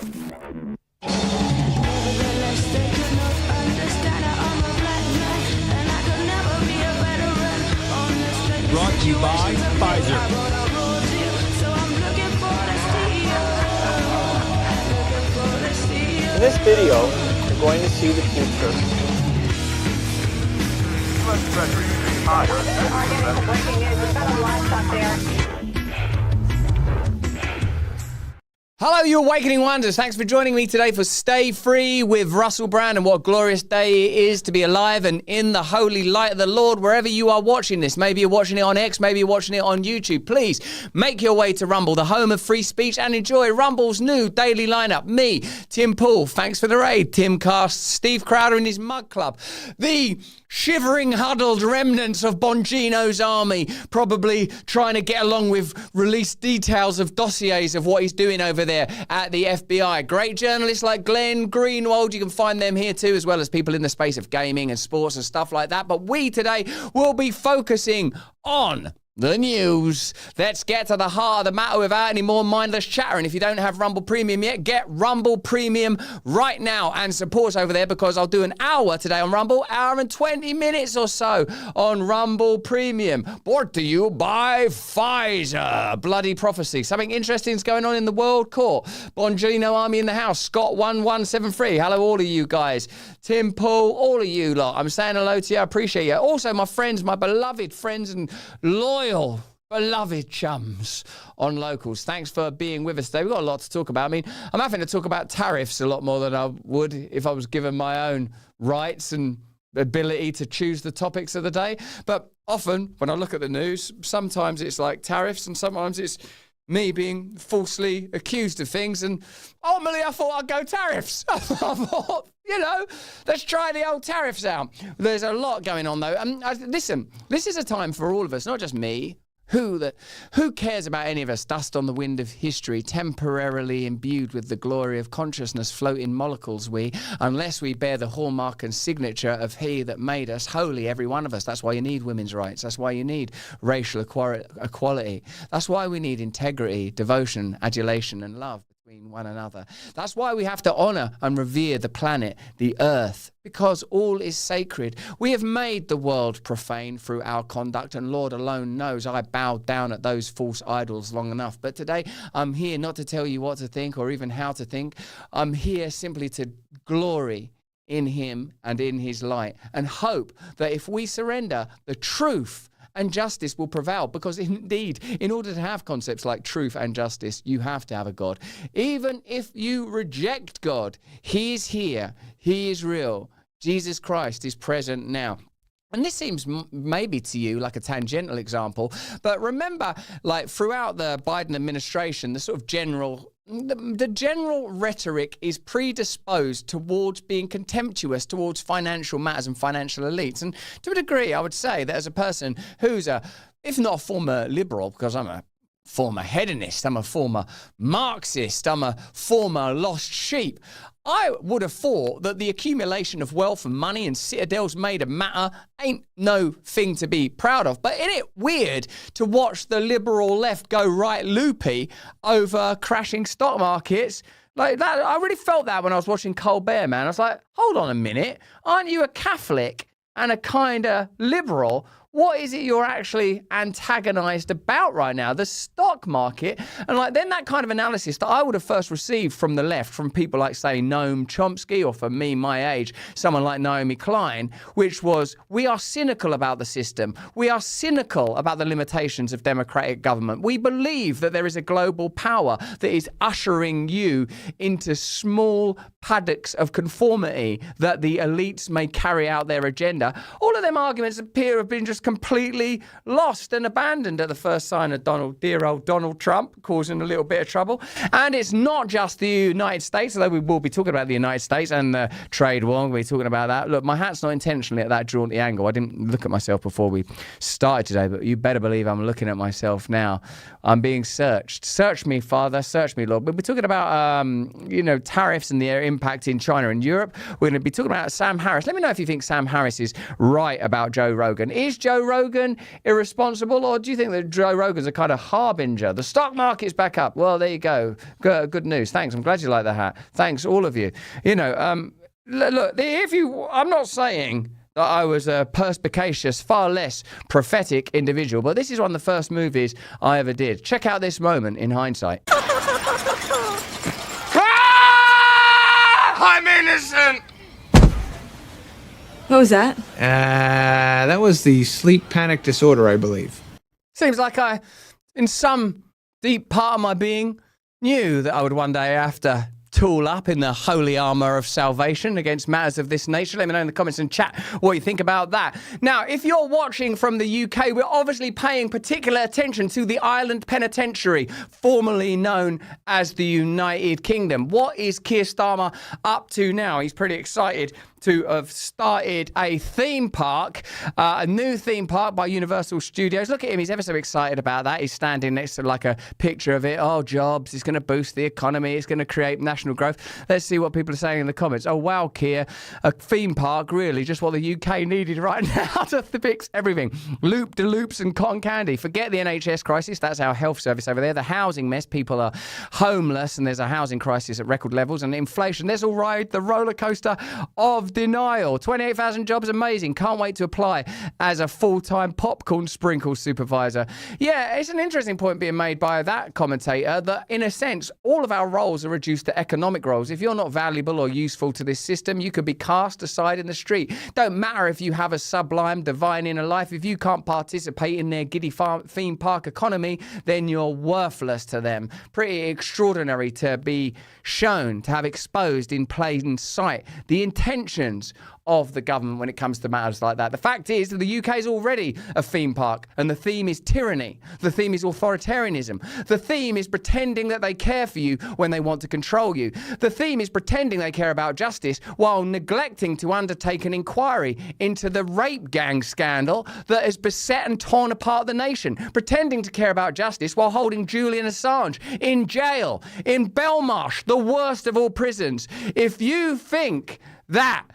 Brought to you by Pfizer. In this video, you're going to see the future. Breaking news. We've got a livestock there. Hello, you Awakening Wonders. Thanks for joining me today for Stay Free with Russell Brand. And what a glorious day it is to be alive and in the holy light of the Lord, wherever you are watching this. Maybe you're watching it on X, maybe you're watching it on YouTube. Please make your way to Rumble, the home of free speech, and enjoy Rumble's new daily lineup. Me, Tim Pool, thanks for the raid. Tim Cast, Steve Crowder and his Mug Club. The shivering, huddled remnants of Bongino's army, probably trying to get along with released details of dossiers of what he's doing over there at the FBI. Great journalists like Glenn Greenwald, you can find them here too, as well as people in the space of gaming and sports and stuff like that. But we today will be focusing on the news. Let's get to the heart of the matter without any more mindless chatter. And if you don't have Rumble Premium yet, get Rumble Premium right now and support us over there, because I'll do an hour today on Rumble, hour and 20 minutes or so on Rumble Premium. Brought to you by Pfizer. Bloody prophecy. Something interesting is going on in the world court. Bongino Army in the house. Scott 1173. Hello, all of you guys. Tim Pool, all of you lot. I'm saying hello to you. I appreciate you. Also, my friends, my beloved friends and loyal, beloved chums on Locals. Thanks for being with us today. We've got a lot to talk about. I mean, I'm having to talk about tariffs a lot more than I would if I was given my own rights and ability to choose the topics of the day. But often when I look at the news, sometimes it's like tariffs and sometimes it's me being falsely accused of things. And ultimately, I thought I'd go tariffs. I thought, let's try the old tariffs out. There's a lot going on, though. Listen, this is a time for all of us, not just me. Who cares about any of us? Dust on the wind of history, temporarily imbued with the glory of consciousness, floating molecules we, unless we bear the hallmark and signature of He that made us holy, every one of us. That's why you need women's rights. That's why you need racial equality. That's why we need integrity, devotion, adulation, and love between one another. That's why we have to honor and revere the planet, the earth, because all is sacred. We have made the world profane through our conduct, and Lord alone knows I bowed down at those false idols long enough. But today I'm here not to tell you what to think or even how to think. I'm here simply to glory in Him and in His light, and hope that if we surrender, the truth and justice will prevail, because indeed, in order to have concepts like truth and justice, you have to have a God. Even if you reject God, He is here. He is real. Jesus Christ is present now. And this seems maybe to you like a tangential example, but remember, like throughout the Biden administration, the sort of general rhetoric is predisposed towards being contemptuous towards financial matters and financial elites. And to a degree, I would say that as a person who's if not a former liberal, because I'm a former hedonist, I'm a former Marxist, I'm a former lost sheep, I would have thought that the accumulation of wealth and money and citadels made of matter ain't no thing to be proud of. But isn't it weird to watch the liberal left go right loopy over crashing stock markets? Like that, I really felt that when I was watching Colbert, man. I was like, hold on a minute. Aren't you a Catholic and a kind of liberal? What is it you're actually antagonized about right now? The stock market. And then that kind of analysis that I would have first received from the left, from people like, say, Noam Chomsky, or for me, my age, someone like Naomi Klein, which was, we are cynical about the system. We are cynical about the limitations of democratic government. We believe that there is a global power that is ushering you into small paddocks of conformity that the elites may carry out their agenda. All of them arguments appear to have been just completely lost and abandoned at the first sign of dear old Donald Trump causing a little bit of trouble. And it's not just the United States, although we will be talking about the United States and the trade war. We'll be talking about that. Look, my hat's not intentionally at that jaunty angle. I didn't look at myself before we started today, but you better believe I'm looking at myself now. I'm being searched. Search me, Father. Search me, Lord. We'll be talking about, tariffs and their impact in China and Europe. We're going to be talking about Sam Harris. Let me know if you think Sam Harris is right about Joe Rogan. Is Joe Joe Rogan irresponsible, or do you think that Joe Rogan's a kind of harbinger? The stock market's back up. Well, there you go. Good news. Thanks. I'm glad you like the hat. Thanks, all of you. You know, look, I'm not saying that I was a perspicacious, far less prophetic individual, but this is one of the first movies I ever did. Check out this moment in hindsight. I'm innocent! What was that? That was the sleep panic disorder, I believe. Seems like I, in some deep part of my being, knew that I would one day have to tool up in the holy armour of salvation against matters of this nature. Let me know in the comments and chat what you think about that. Now, if you're watching from the UK, we're obviously paying particular attention to the Island Penitentiary, formerly known as the United Kingdom. What is Keir Starmer up to now? He's pretty excited to have started a theme park, a new theme park by Universal Studios. Look at him, he's ever so excited about that. He's standing next to like a picture of it. Oh, jobs, it's going to boost the economy, it's going to create national growth. Let's see what people are saying in the comments. Oh, wow, Keir, a theme park, really, just what the UK needed right now to fix everything. Loop-de-loops and cotton candy. Forget the NHS crisis, that's our health service over there. The housing mess, people are homeless, and there's a housing crisis at record levels, and inflation. Let's all ride the roller coaster of denial. 28,000 jobs, amazing. Can't wait to apply as a full-time popcorn sprinkle supervisor. Yeah, it's an interesting point being made by that commentator that, in a sense, all of our roles are reduced to economic roles. If you're not valuable or useful to this system, you could be cast aside in the street. Don't matter if you have a sublime, divine inner life. If you can't participate in their giddy theme park economy, then you're worthless to them. Pretty extraordinary to be shown, to have exposed in plain sight the intentions of the government when it comes to matters like that. The fact is that the UK is already a theme park, and the theme is tyranny. The theme is authoritarianism. The theme is pretending that they care for you when they want to control you. The theme is pretending they care about justice while neglecting to undertake an inquiry into the rape gang scandal that has beset and torn apart the nation. Pretending to care about justice while holding Julian Assange in jail, in Belmarsh, the worst of all prisons. If you think that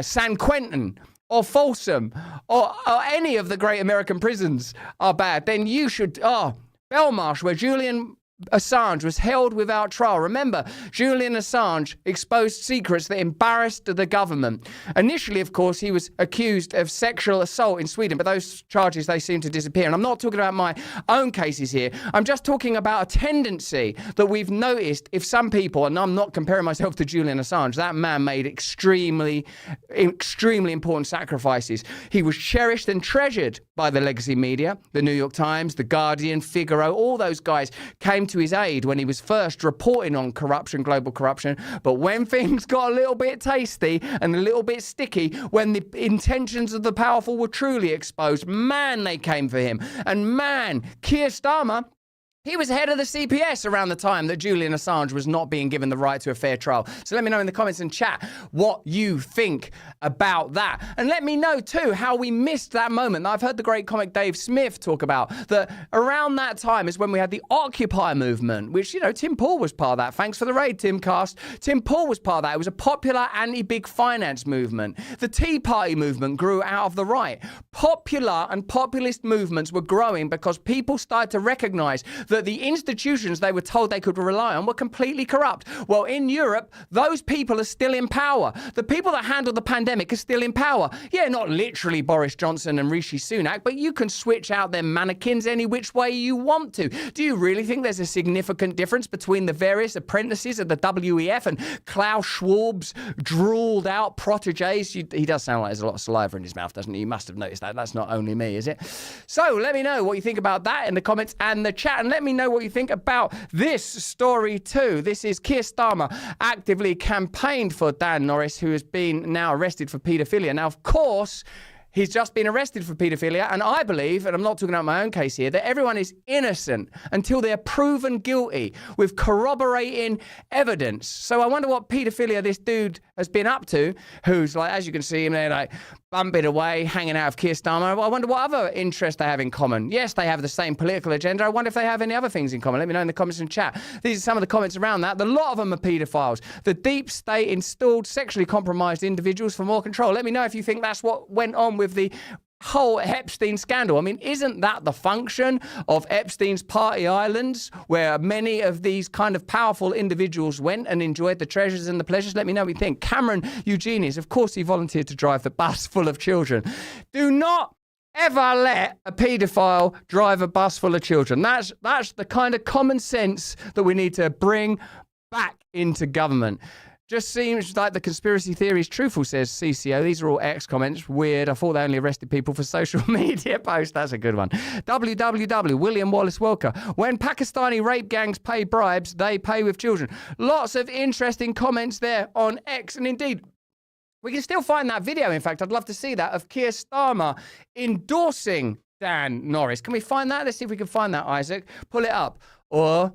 San Quentin or Folsom or any of the great American prisons are bad, then you should, Belmarsh, where Julian Assange was held without trial. Remember, Julian Assange exposed secrets that embarrassed the government. Initially, of course, he was accused of sexual assault in Sweden, but those charges, they seem to disappear. And I'm not talking about my own cases here. I'm just talking about a tendency that we've noticed if some people, and I'm not comparing myself to Julian Assange, that man made extremely important sacrifices. He was cherished and treasured by the legacy media, the New York Times, the Guardian, Figaro, all those guys came to his aid when he was first reporting on corruption, global corruption. But when things got a little bit tasty and a little bit sticky, when the intentions of the powerful were truly exposed, man, they came for him. And man, Keir Starmer, he was head of the CPS around the time that Julian Assange was not being given the right to a fair trial. So let me know in the comments and chat what you think about that. And let me know, too, how we missed that moment. I've heard the great comic Dave Smith talk about that around that time is when we had the Occupy movement, which, you know, Tim Pool was part of that. Thanks for the raid, Tim Cast. Tim Pool was part of that. It was a popular anti-big finance movement. The Tea Party movement grew out of the right. Popular and populist movements were growing because people started to recognize that the institutions they were told they could rely on were completely corrupt. Well, in Europe, those people are still in power. The people that handled the pandemic are still in power. Yeah, not literally Boris Johnson and Rishi Sunak, but you can switch out their mannequins any which way you want to. Do you really think there's a significant difference between the various apprentices of the WEF and Klaus Schwab's drooled out proteges? He does sound like there's a lot of saliva in his mouth, doesn't he? You must have noticed that. That's not only me, is it? So let me know what you think about that in the comments and the chat, and let me know what you think about this story too. This is Keir Starmer actively campaigned for Dan Norris, who has been now arrested for paedophilia. Now, of course, he's just been arrested for paedophilia, and I believe, and I'm not talking about my own case here, that everyone is innocent until they're proven guilty with corroborating evidence. So I wonder what paedophilia this dude has been up to, who's like, as you can see him there, like bumping away, hanging out of Keir Starmer. I wonder what other interests they have in common. Yes, they have the same political agenda. I wonder if they have any other things in common. Let me know in the comments and chat. These are some of the comments around that. A lot of them are paedophiles. The deep state installed sexually compromised individuals for more control. Let me know if you think that's what went on with the whole Epstein scandal. I mean, isn't that the function of Epstein's party islands, where many of these kind of powerful individuals went and enjoyed the treasures and the pleasures? Let me know what you think. Cameron Eugenius, of course, he volunteered to drive the bus full of children. Do not ever let a paedophile drive a bus full of children. That's the kind of common sense that we need to bring back into government. Just seems like the conspiracy theory is truthful, says CCO. These are all X comments. Weird. I thought they only arrested people for social media posts. That's a good one. WWW, William Wallace Welker. When Pakistani rape gangs pay bribes, they pay with children. Lots of interesting comments there on X. And indeed, we can still find that video. In fact, I'd love to see that, of Keir Starmer endorsing Dan Norris. Can we find that? Let's see if we can find that, Isaac. Pull it up. Or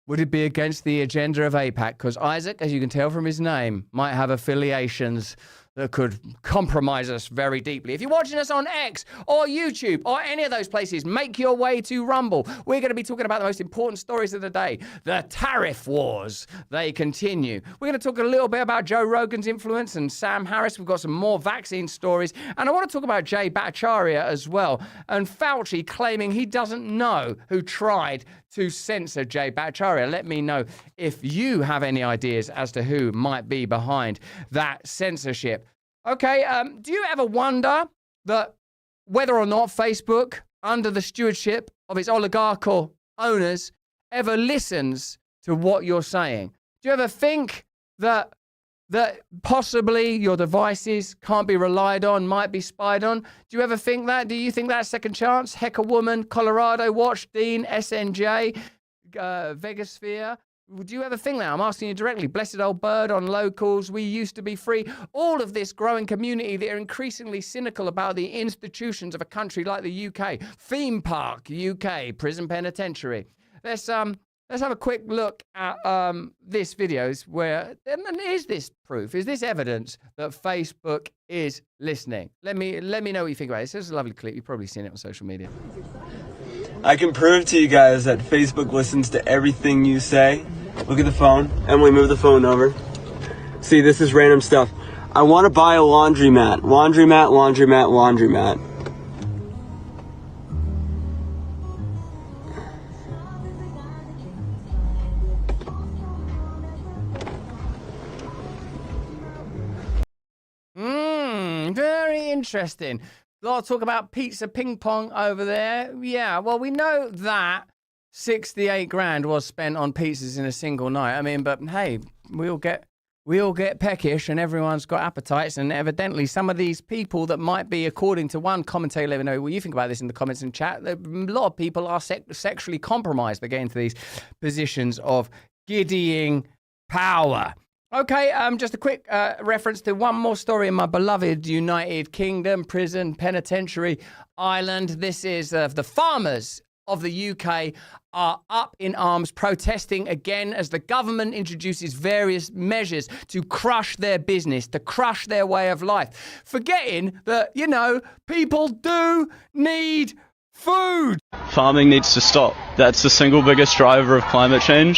would it be against the agenda of AIPAC? Because Isaac, as you can tell from his name, might have affiliations that could compromise us very deeply. If you're watching us on X or YouTube or any of those places, make your way to Rumble. We're going to be talking about the most important stories of the day. The tariff wars, they continue. We're going to talk a little bit about Joe Rogan's influence and Sam Harris. We've got some more vaccine stories. And I want to talk about Jay Bhattacharya as well. And Fauci claiming he doesn't know who tried to censor Jay Bhattacharya. Let me know if you have any ideas as to who might be behind that censorship. Okay, do you ever wonder that whether or not Facebook, under the stewardship of its oligarchical owners, ever listens to what you're saying? Do you ever think that possibly your devices can't be relied on, might be spied on? Do you ever think that? Do you think that's second chance? Heck a Woman, Colorado Watch, Dean, SNJ, Vegasphere. Would you ever think that? I'm asking you directly. Blessed Old Bird on Locals. We used to be free. All of this growing community that are increasingly cynical about the institutions of a country like the UK. Theme Park, UK, prison penitentiary. Let's have a quick look at this video. Where and is this proof? Is this evidence that Facebook is listening? Let me know what you think about it. This is a lovely clip. You've probably seen it on social media. I can prove to you guys that Facebook listens to everything you say. Look at the phone. Emily, move the phone over. See, this is random stuff. I want to buy a laundromat. Laundromat, laundromat, laundromat. Very interesting. A lot of talk about pizza ping pong over there. Yeah, well, we know that 68 grand was spent on pizzas in a single night. I mean, but hey, we all get peckish and everyone's got appetites, and evidently some of these people that might be, according to one commentator, let me know what you think about this in the comments and chat, a lot of people are sexually compromised. They get into these positions of giddying power. Okay, just a quick reference to one more story in my beloved United Kingdom prison penitentiary island. This is the farmers of the UK are up in arms protesting again as the government introduces various measures to crush their business, to crush their way of life, forgetting that, you know, people do need food. Farming needs to stop. That's the single biggest driver of climate change.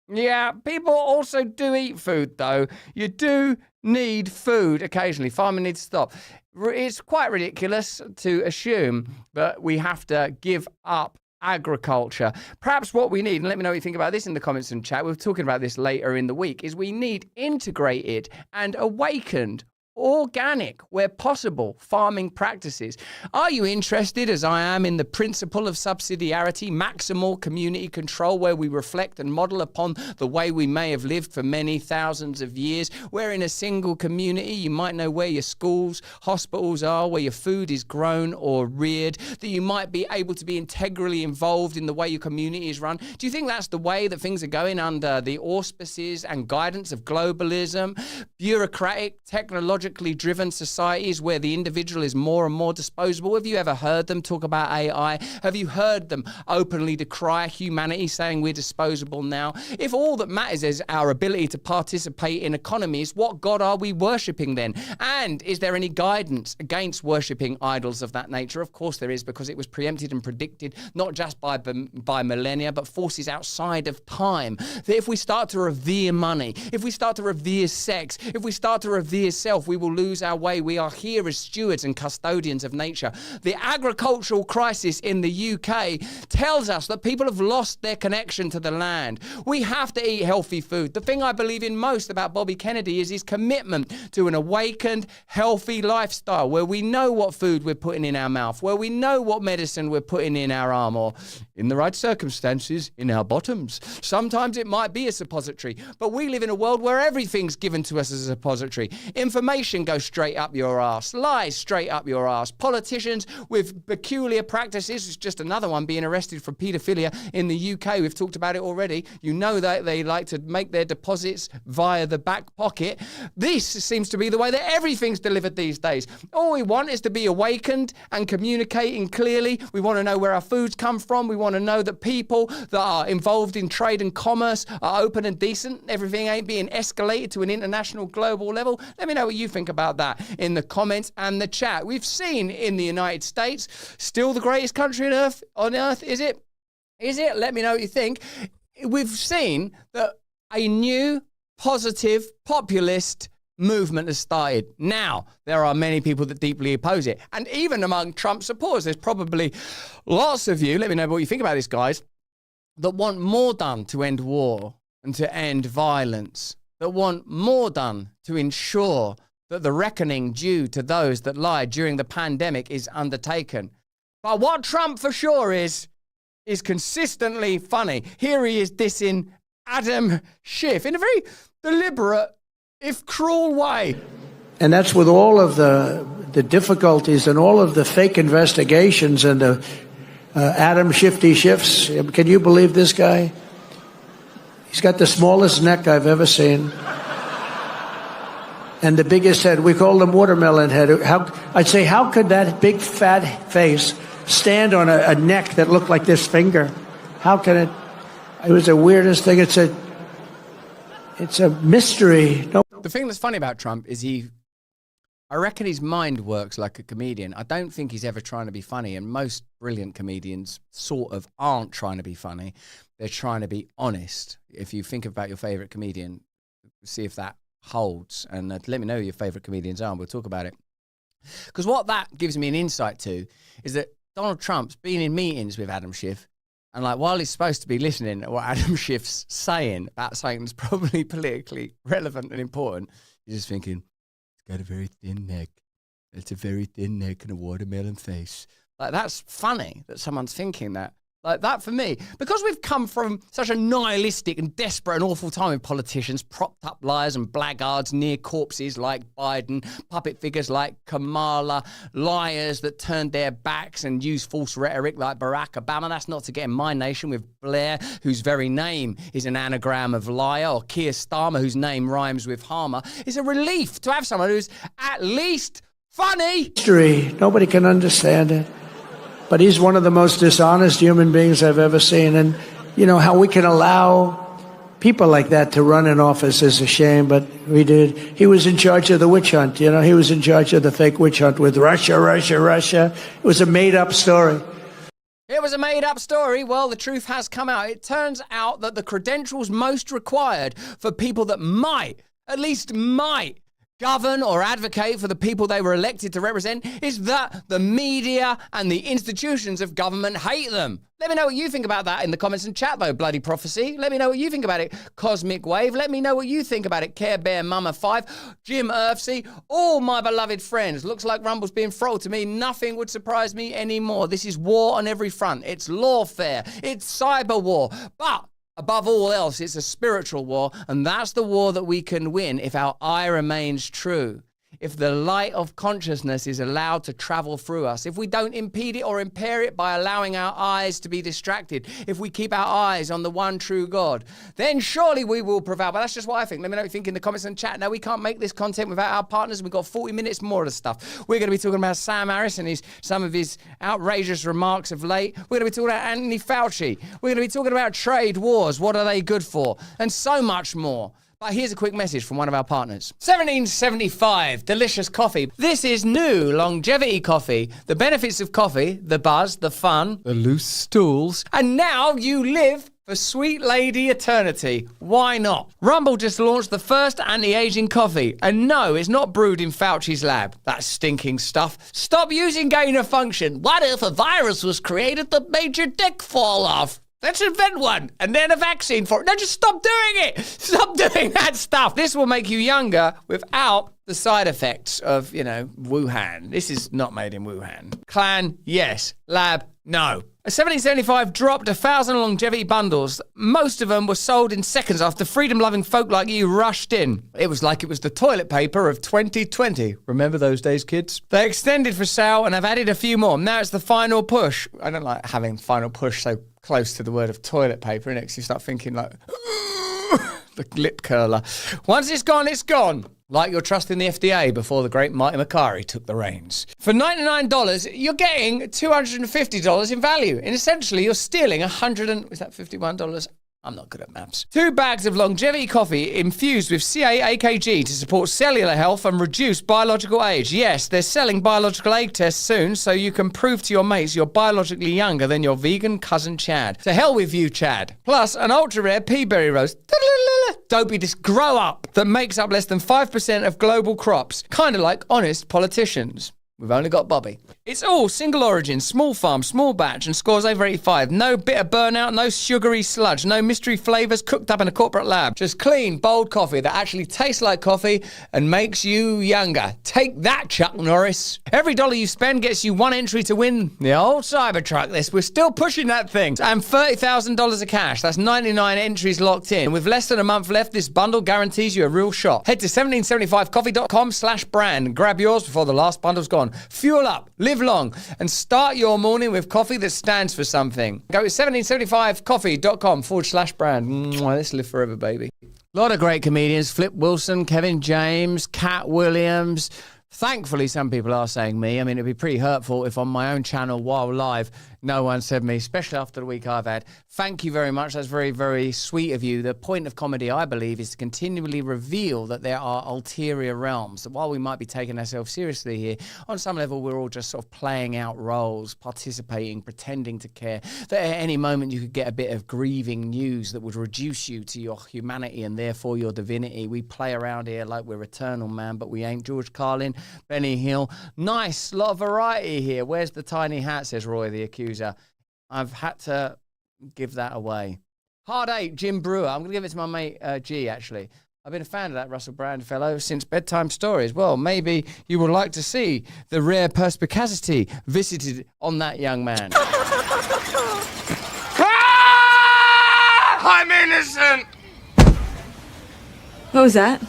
Yeah, people also do eat food, though. You do need food occasionally. Farming needs to stop. It's quite ridiculous to assume that we have to give up agriculture. Perhaps what we need, and let me know what you think about this in the comments and chat, we're talking about this later in the week, is we need integrated and awakened organic, where possible, farming practices. Are you interested, as I am, in the principle of subsidiarity, maximal community control, where we reflect and model upon the way we may have lived for many thousands of years, where in a single community you might know where your schools, hospitals are, where your food is grown or reared, that you might be able to be integrally involved in the way your community is run? Do you think that's the way that things are going under the auspices and guidance of globalism, bureaucratic, technological, driven societies where the individual is more and more disposable? Have you ever heard them talk about AI? Have you heard them openly decry humanity, saying we're disposable now? If all that matters is our ability to participate in economies, what God are we worshipping then? And is there any guidance against worshipping idols of that nature? Of course there is, because it was preempted and predicted not just by millennia, but forces outside of time. That if we start to revere money, if we start to revere sex, if we start to revere self, we will lose our way. We are here as stewards and custodians of nature. The agricultural crisis in the UK tells us that people have lost their connection to the land. We have to eat healthy food. The thing I believe in most about Bobby Kennedy is his commitment to an awakened, healthy lifestyle where we know what food we're putting in our mouth, where we know what medicine we're putting in our arm, or in the right circumstances, in our bottoms. Sometimes it might be a suppository, but we live in a world where everything's given to us as a suppository. Information goes straight up your ass, lies straight up your ass. Politicians with peculiar practices, it's just another one being arrested for paedophilia in the UK. We've talked about it already. You know that they like to make their deposits via the back pocket. This seems to be the way that everything's delivered these days. All we want is to be awakened and communicating clearly. We want to know where our foods come from. We want to know that people that are involved in trade and commerce are open and decent. Everything ain't being escalated to an international global level. Let me know what you think about that in the comments and the chat. We've seen in the United States, still the greatest country on earth, is it? Is it? Let me know what you think. We've seen that a new, positive, populist movement has started. Now, there are many people that deeply oppose it. And even among Trump supporters, there's probably lots of you, let me know what you think about this, guys, that want more done to end war and to end violence, that want more done to ensure that the reckoning due to those that lied during the pandemic is undertaken. But what Trump for sure is consistently funny. Here he is dissing Adam Schiff in a very deliberate, if cruel way. And that's with all of the difficulties and all of the fake investigations and the Adam Shifty Schiffs. Can you believe this guy? He's got the smallest neck I've ever seen. And the biggest head. We call him watermelon head. I'd say, how could that big fat face stand on a neck that looked like this finger? How can it? It was the weirdest thing. It's a mystery. No. The thing that's funny about Trump is I reckon his mind works like a comedian. I don't think he's ever trying to be funny, and most brilliant comedians sort of aren't trying to be funny. They're trying to be honest. If you think about your favorite comedian, see if that holds, and let me know who your favorite comedians are, and we'll talk about it. Because what that gives me an insight to is that Donald Trump's been in meetings with Adam Schiff, and like while he's supposed to be listening to what Adam Schiff's saying about something that's probably politically relevant and important, he's just thinking, it's got a very thin neck. It's a very thin neck and a watermelon face. Like, that's funny that someone's thinking that. Like that for me, because we've come from such a nihilistic and desperate and awful time with politicians, propped up liars and blackguards near corpses like Biden, puppet figures like Kamala, liars that turned their backs and used false rhetoric like Barack Obama. That's not to get in my nation with Blair, whose very name is an anagram of liar, or Keir Starmer, whose name rhymes with Harmer. It's a relief to have someone who's at least funny. Mystery. Nobody can understand it. But he's one of the most dishonest human beings I've ever seen. And, you know, how we can allow people like that to run in office is a shame, but we did. He was in charge of the witch hunt, you know. He was in charge of the fake witch hunt with Russia. It was a made-up story. It was a made-up story. Well, the truth has come out. It turns out that the credentials most required for people that might, at least might, govern or advocate for the people they were elected to represent is that the media and the institutions of government hate them. Let me know what you think about that in the comments and chat, though, Bloody Prophecy. Let me know what you think about it, Cosmic Wave. Let me know what you think about it, Care Bear Mama 5, Jim Earthsea, all my beloved friends. Looks like Rumble's being throttled to me. Nothing would surprise me anymore. This is war on every front. It's lawfare. It's cyber war. But above all else, it's a spiritual war, and that's the war that we can win if our eye remains true. If the light of consciousness is allowed to travel through us, if we don't impede it or impair it by allowing our eyes to be distracted, if we keep our eyes on the one true God, then surely we will prevail. But that's just what I think. Let me know what you think in the comments and chat. Now, we can't make this content without our partners. We've got 40 minutes more of the stuff. We're going to be talking about Sam Harris and some of his outrageous remarks of late. We're going to be talking about Anthony Fauci. We're going to be talking about trade wars. What are they good for? And so much more. But here's a quick message from one of our partners. 1775, delicious coffee. This is new longevity coffee. The benefits of coffee, the buzz, the fun, the loose stools. And now you live For Sweet Lady Eternity. Why not? Rumble just launched the first anti-aging coffee. And no, it's not brewed in Fauci's lab. That's stinking stuff. Stop using gain of function. What if a virus was created that made your dick fall off? Let's invent one and then a vaccine for it. No, just stop doing it. Stop doing that stuff. This will make you younger without the side effects of, Wuhan. This is not made in Wuhan. Clan, yes. Lab, no. A 1775 dropped 1,000 longevity bundles. Most of them were sold in seconds after freedom-loving folk like you rushed in. It was like it was the toilet paper of 2020. Remember those days, kids? They extended for sale and have added a few more. Now it's the final push. I don't like having final push so close to the word of toilet paper, innit? 'Cause you start thinking like, the lip curler. Once it's gone, it's gone. Like your trust in the FDA before the great Marty McCarry took the reins. For $99, you're getting $250 in value. And essentially, you're stealing $51? I'm not good at maths. 2 bags of longevity coffee infused with CA-AKG to support cellular health and reduce biological age. Yes, they're selling biological age tests soon, so you can prove to your mates you're biologically younger than your vegan cousin Chad. To hell with you, Chad. Plus, an ultra-rare peaberry roast. Dopey, just grow up. That makes up less than 5% of global crops. Kind of like honest politicians. We've only got Bobby. It's all single origin, small farm, small batch, and scores over 85. No bitter burnout, no sugary sludge, no mystery flavours cooked up in a corporate lab. Just clean, bold coffee that actually tastes like coffee and makes you younger. Take that, Chuck Norris. Every dollar you spend gets you 1 entry to win the old Cybertruck list. We're still pushing that thing. And $30,000 of cash. That's 99 entries locked in. With less than a month left, this bundle guarantees you a real shot. Head to 1775coffee.com/brand. Grab yours before the last bundle's gone. Fuel up, live long, and start your morning with coffee that stands for something. Go to 1775coffee.com/brand. Let's live forever, baby. A lot of great comedians. Flip Wilson, Kevin James, Cat Williams. Thankfully, some people are saying me. I mean, it'd be pretty hurtful if on my own channel while live, no one said me, especially after the week I've had. Thank you very much. That's very, very sweet of you. The point of comedy, I believe, is to continually reveal that there are ulterior realms. That while we might be taking ourselves seriously here, on some level, we're all just sort of playing out roles, participating, pretending to care. That at any moment you could get a bit of grieving news that would reduce you to your humanity and therefore your divinity. We play around here like we're eternal, man, but we ain't. George Carlin, Benny Hill. Nice, lot of variety here. Where's the tiny hat, says Roy the Accuser. I've had to give that away. Hard 8, Jim Brewer. I'm going to give it to my mate G, actually. I've been a fan of that Russell Brand fellow since Bedtime Stories. Well, maybe you would like to see the rare perspicacity visited on that young man. I'm innocent! What was that?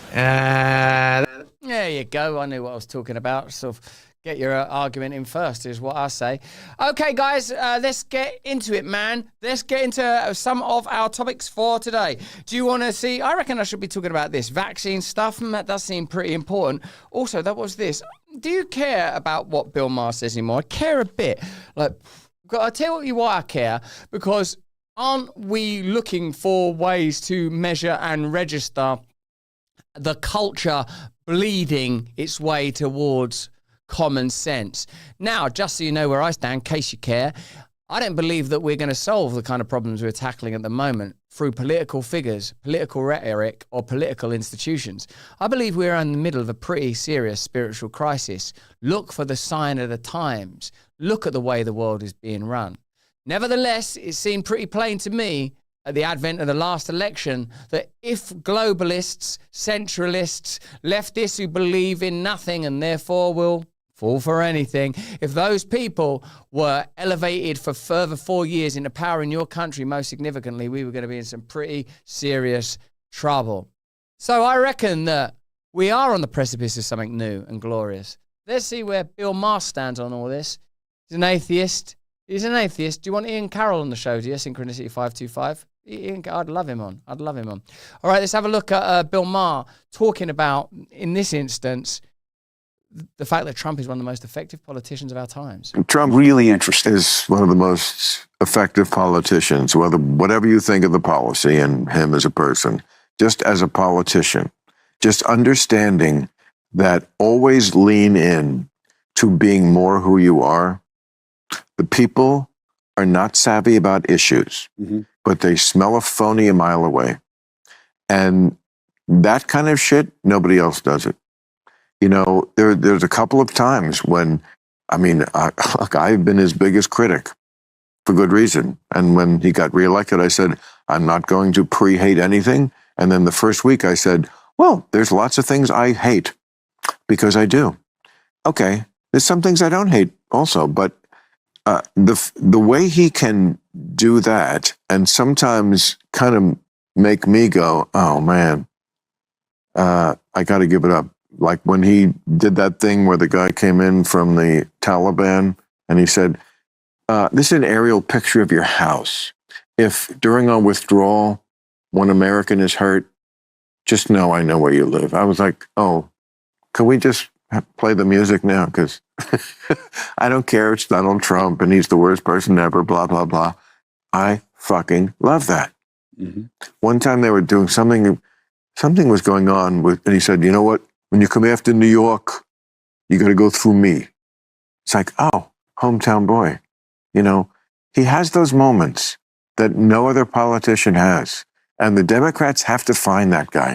There you go. I knew what I was talking about. Sort of get your argument in first is what I say. Okay, guys, let's get into it, man. Let's get into some of our topics for today. Do you want to see? I reckon I should be talking about this vaccine stuff. That does seem pretty important. Also, that was this. Do you care about what Bill Maher says anymore? I care a bit. I'll tell you why I care. Because aren't we looking for ways to measure and register the culture bleeding its way towards common sense? Now, just so you know where I stand, in case you care, I don't believe that we're going to solve the kind of problems we're tackling at the moment through political figures, political rhetoric, or political institutions. I believe we're in the middle of a pretty serious spiritual crisis. Look for the sign of the times. Look at the way the world is being run. Nevertheless, it seemed pretty plain to me at the advent of the last election that if globalists, centralists, leftists who believe in nothing and therefore will fall for anything, if those people were elevated for further 4 years into power in your country, most significantly, we were going to be in some pretty serious trouble. So I reckon that we are on the precipice of something new and glorious. Let's see where Bill Maher stands on all this. He's an atheist. Do you want Ian Carroll on the show, do you? Synchronicity 525. I'd love him on. All right, let's have a look at Bill Maher talking about, in this instance, the fact that Trump is one of the most effective politicians of our times. Trump really is one of the most effective politicians, whatever you think of the policy and him as a person, just as a politician, just understanding that always lean in to being more who you are. The people are not savvy about issues. Mm-hmm. but they smell a phony a mile away. And that kind of shit, nobody else does it. You know, there's a couple of times when, I mean, look, I've been his biggest critic for good reason. And when he got reelected, I said, I'm not going to pre-hate anything. And then the first week I said, well, there's lots of things I hate because I do. Okay, there's some things I don't hate also, but the way he can do that and sometimes kind of make me go, oh man, I got to give it up. Like when he did that thing where the guy came in from the Taliban and he said, this is an aerial picture of your house. If during our withdrawal, one American is hurt, just know I know where you live. I was like, oh, can we just play the music now? Because I don't care. It's Donald Trump and he's the worst person ever, blah, blah, blah. I fucking love that. Mm-hmm. One time they were doing something was going on with, and he said, you know what? When you come after New York, you got to go through me. It's like, oh, hometown boy. You know, he has those moments that no other politician has. And the Democrats have to find that guy.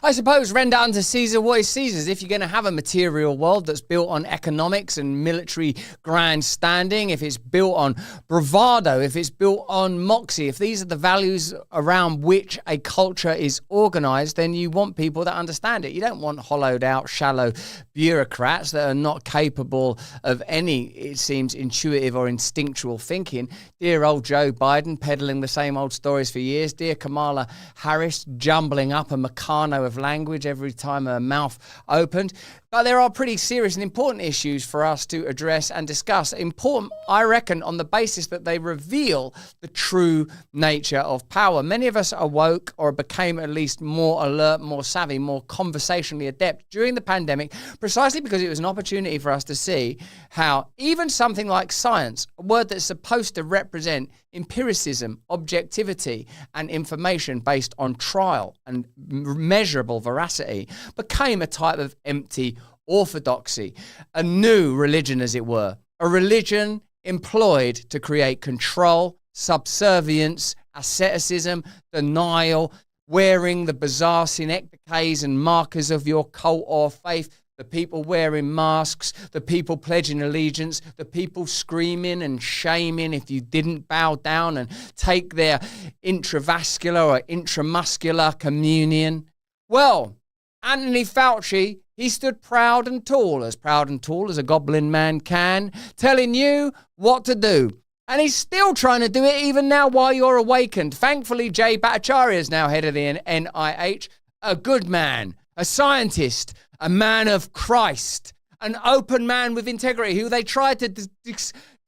I suppose render unto Caesar what is Caesar's. If you're going to have a material world that's built on economics and military grandstanding, if it's built on bravado, if it's built on moxie, if these are the values around which a culture is organized, then you want people that understand it. You don't want hollowed out, shallow bureaucrats that are not capable of any, it seems, intuitive or instinctual thinking. Dear old Joe Biden peddling the same old stories for years. Dear Kamala Harris jumbling up a Meccano of language every time her mouth opened. But there are pretty serious and important issues for us to address and discuss. Important, I reckon, on the basis that they reveal the true nature of power. Many of us awoke or became at least more alert, more savvy, more conversationally adept during the pandemic, precisely because it was an opportunity for us to see how even something like science, a word that's supposed to represent empiricism, objectivity, and information based on trial and measurable veracity, became a type of empty orthodoxy, a new religion, as it were, a religion employed to create control, subservience, asceticism, denial, wearing the bizarre synecdoches and markers of your cult or faith, the people wearing masks, the people pledging allegiance, the people screaming and shaming if you didn't bow down and take their intravascular or intramuscular communion. Well, Anthony Fauci, he stood proud and tall as a goblin man can, telling you what to do. And he's still trying to do it even now while you're awakened. Thankfully, Jay Bhattacharya is now head of the NIH, a good man, a scientist, a man of Christ, an open man with integrity who they tried to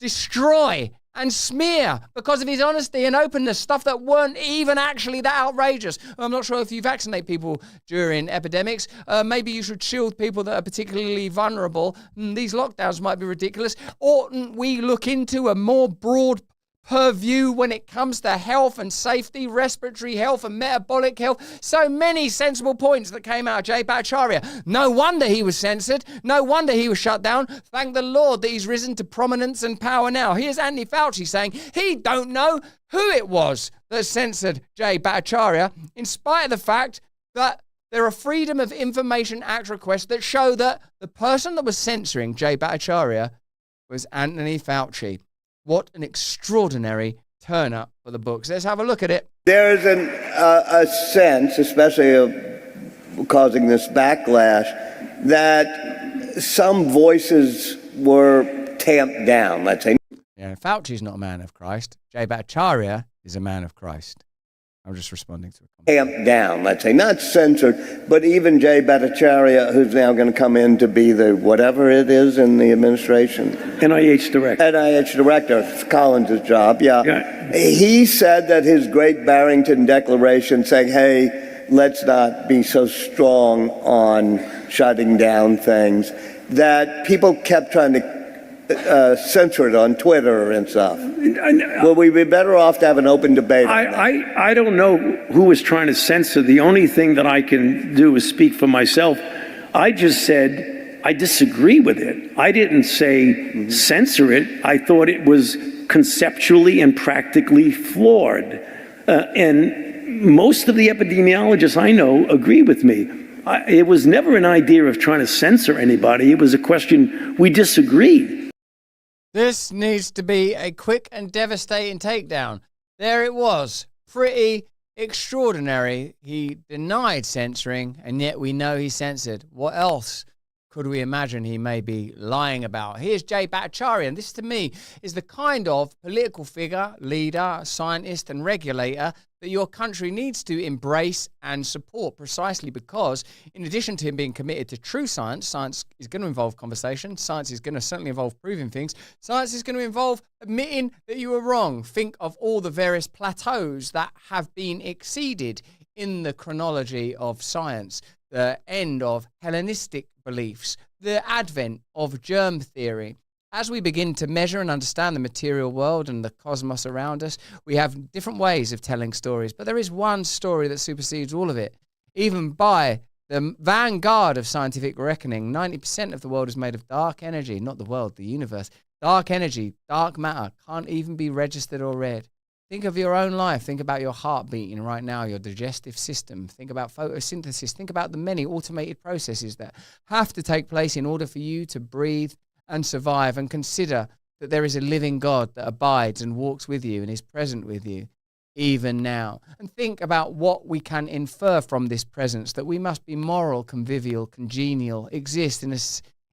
destroy and smear because of his honesty and openness, stuff that weren't even actually that outrageous. I'm not sure if you vaccinate people during epidemics. Maybe you should shield people that are particularly vulnerable. These lockdowns might be ridiculous. Oughtn't we look into a more broad purview when it comes to health and safety, respiratory health and metabolic health? So many sensible points that came out of Jay Bhattacharya. No wonder he was censored. No wonder he was shut down. Thank the Lord that he's risen to prominence and power now. Here's Anthony Fauci saying he don't know who it was that censored Jay Bhattacharya, in spite of the fact that there are Freedom of Information Act requests that show that the person that was censoring Jay Bhattacharya was Anthony Fauci. What an extraordinary turn up for the books. Let's have a look at it. There's a sense, especially of causing this backlash, that some voices were tamped down, let's say. Yeah, Fauci's not a man of Christ. Jay Bhattacharya is a man of Christ. I'm just responding to a comment. Tamped down, let's say, not censored, but even Jay Bhattacharya, who's now going to come in to be the whatever it is in the administration. NIH director. NIH director, it's Collins' job, yeah. He said that his Great Barrington Declaration saying, hey, let's not be so strong on shutting down things, that people kept trying to censor it on Twitter and stuff. Will we be better off to have an open debate on that? I don't know who was trying to censor. The only thing that I can do is speak for myself. I just said I disagree with it. I didn't say censor it. I thought it was conceptually and practically flawed. And most of the epidemiologists I know agree with me. It was never an idea of trying to censor anybody. It was a question we disagreed. This needs to be a quick and devastating takedown. There it was. Pretty extraordinary. He denied censoring, and yet we know he censored. What else could we imagine he may be lying about? Here's Bhattacharya, and this to me is the kind of political figure, leader, scientist and regulator that your country needs to embrace and support, precisely because in addition to him being committed to true science, science is going to involve conversation, science is going to certainly involve proving things, science is going to involve admitting that you were wrong. Think of all the various plateaus that have been exceeded in the chronology of science, the end of Hellenistic beliefs, the advent of germ theory. As we begin to measure and understand the material world and the cosmos around us, we have different ways of telling stories, but there is one story that supersedes all of it. Even by the vanguard of scientific reckoning, 90% of the world is made of dark energy, not the world, the universe. Dark energy, dark matter, can't even be registered or read. Think of your own life. Think about your heart beating right now, your digestive system. Think about photosynthesis. Think about the many automated processes that have to take place in order for you to breathe and survive, and consider that there is a living God that abides and walks with you and is present with you even now. And think about what we can infer from this presence, that we must be moral, convivial, congenial, exist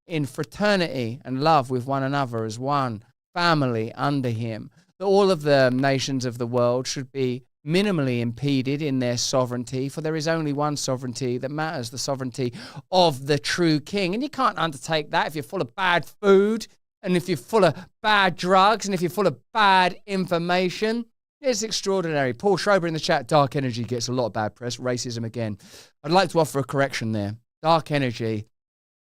in fraternity and love with one another as one family under him, that all of the nations of the world should be minimally impeded in their sovereignty, for there is only one sovereignty that matters, the sovereignty of the true king. And you can't undertake that if you're full of bad food, and if you're full of bad drugs, and if you're full of bad information. It's extraordinary. Paul Schrober in the chat, dark energy gets a lot of bad press, racism again. I'd like to offer a correction there. Dark energy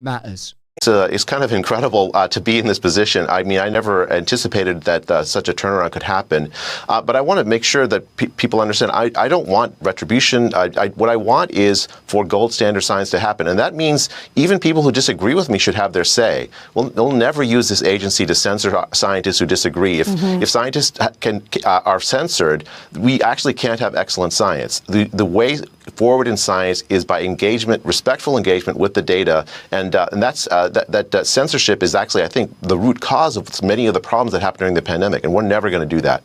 matters. It's kind of incredible to be in this position. I mean, I never anticipated that such a turnaround could happen. But I want to make sure that people understand I don't want retribution. What I want is for gold standard science to happen. And that means even people who disagree with me should have their say. Well, they'll never use this agency to censor scientists who disagree. If scientists are censored, we actually can't have excellent science. The way forward in science is by engagement, respectful engagement with the data, and that's that censorship is actually, I think, the root cause of many of the problems that happened during the pandemic, and we're never going to do that.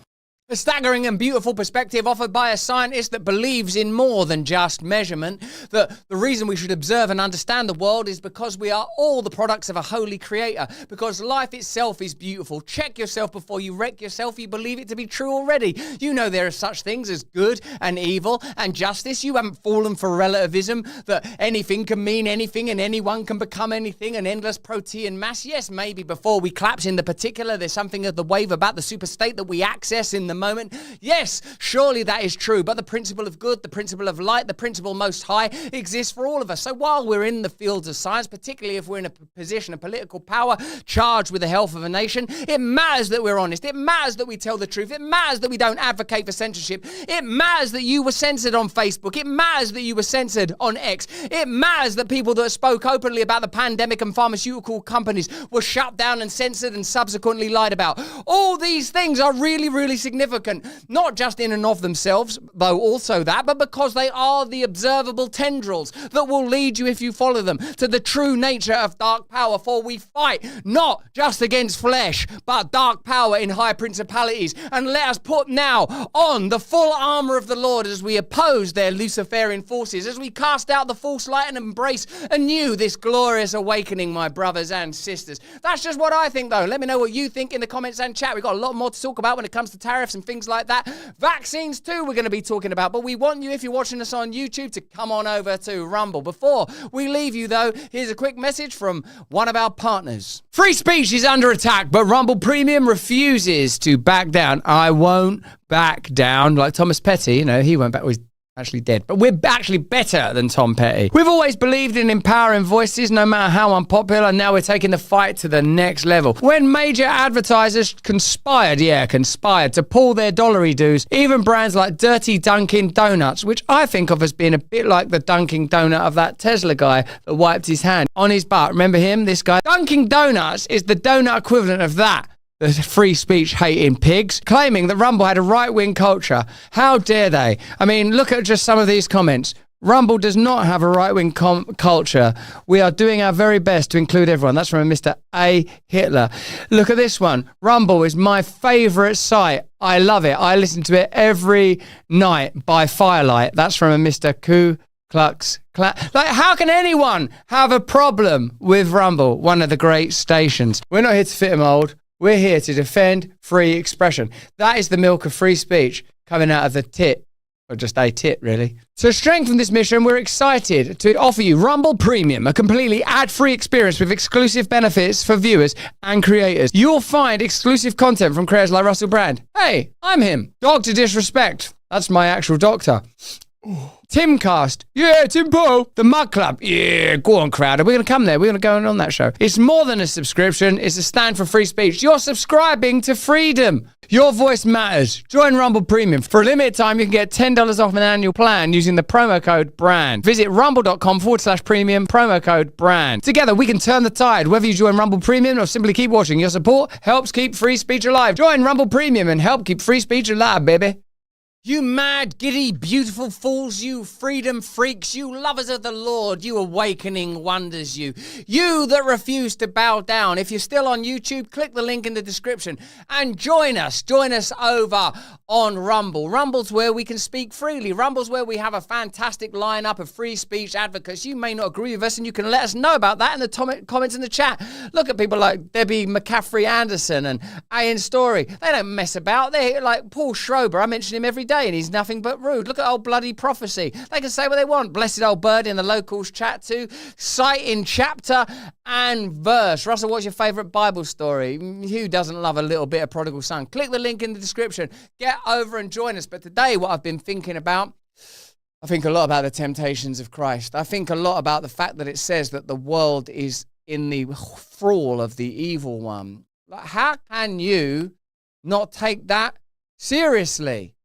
A staggering and beautiful perspective offered by a scientist that believes in more than just measurement. That the reason we should observe and understand the world is because we are all the products of a holy creator. Because life itself is beautiful. Check yourself before you wreck yourself. You believe it to be true already. You know there are such things as good and evil and justice. You haven't fallen for relativism, that anything can mean anything and anyone can become anything, an endless protean mass. Yes, maybe before we collapse in the particular, there's something of the wave about the superstate that we access in the moment. Yes, surely that is true, but the principle of good, the principle of light, the principle most high exists for all of us. So while we're in the fields of science, particularly if we're in a position of political power charged with the health of a nation, it matters that we're honest. It matters that we tell the truth. It matters that we don't advocate for censorship. It matters that you were censored on Facebook. It matters that you were censored on X. It matters that people that spoke openly about the pandemic and pharmaceutical companies were shut down and censored and subsequently lied about. All these things are really, really significant. Not just in and of themselves, though also that, but because they are the observable tendrils that will lead you, if you follow them, to the true nature of dark power. For we fight not just against flesh, but dark power in high principalities. And let us put now on the full armor of the Lord as we oppose their Luciferian forces, as we cast out the false light and embrace anew this glorious awakening, my brothers and sisters. That's just what I think, though. Let me know what you think in the comments and chat. We've got a lot more to talk about when it comes to tariffs and things like that. Vaccines too we're going to be talking about, but we want you, if you're watching us on YouTube, to come on over to Rumble. Before we leave you though, here's a quick message from one of our partners. Free speech is under attack, but Rumble Premium refuses to back down. I won't back down. Like Thomas Petty, you know, he won't back. He's actually dead, but we're actually better than Tom Petty. We've always believed in empowering voices, no matter how unpopular, and now we're taking the fight to the next level. When major advertisers conspired to pull their dollary dues, even brands like Dirty Dunkin' Donuts, which I think of as being a bit like the Dunkin' Donut of that Tesla guy that wiped his hand on his butt. Remember him, this guy? Dunkin' Donuts is the donut equivalent of that. the free speech hating pigs, claiming that Rumble had a right-wing culture. How dare they? I mean, look at just some of these comments. Rumble does not have a right-wing culture. We are doing our very best to include everyone. That's from a Mr. A. Hitler. Look at this one. Rumble is my favourite site. I love it. I listen to it every night by firelight. That's from a Mr. Ku Klux Klan. Like, how can anyone have a problem with Rumble, one of the great stations? We're not here to fit a mould. We're here to defend free expression. That is the milk of free speech coming out of the tit. Or just a tit, really. To strengthen this mission, we're excited to offer you Rumble Premium, a completely ad-free experience with exclusive benefits for viewers and creators. You'll find exclusive content from creators like Russell Brand. Hey, I'm him. Dr. Disrespect. That's my actual doctor. Timcast. Yeah, Timpo. The Mug Club. Yeah, go on, Crowder. We're going to come there. We're going to go on that show. It's more than a subscription. It's a stand for free speech. You're subscribing to freedom. Your voice matters. Join Rumble Premium. For a limited time, you can get $10 off an annual plan using the promo code BRAND. Visit rumble.com/premium, promo code BRAND. Together, we can turn the tide. Whether you join Rumble Premium or simply keep watching, your support helps keep free speech alive. Join Rumble Premium and help keep free speech alive, baby. You mad, giddy, beautiful fools, you freedom freaks, you lovers of the Lord, you awakening wonders, you that refuse to bow down. If you're still on YouTube, click the link in the description and join us over on Rumble. Rumble's where we can speak freely. Rumble's where we have a fantastic lineup of free speech advocates. You may not agree with us, and you can let us know about that in the comments in the chat. Look at people like Debbie McCaffrey Anderson and Ian Story. They don't mess about. They're like Paul Schrober. I mention him every day and he's nothing but rude. Look at old bloody Prophecy. They can say what they want. Blessed old bird in the locals chat too. Citing chapter and verse. Russell, what's your favourite Bible story? Who doesn't love a little bit of prodigal son? Click the link in the description. Get over and join us. But today, what I've been thinking about, I think a lot about the temptations of Christ. I think a lot about the fact that it says that the world is in the thrall of the evil one. Like, how can you not take that seriously?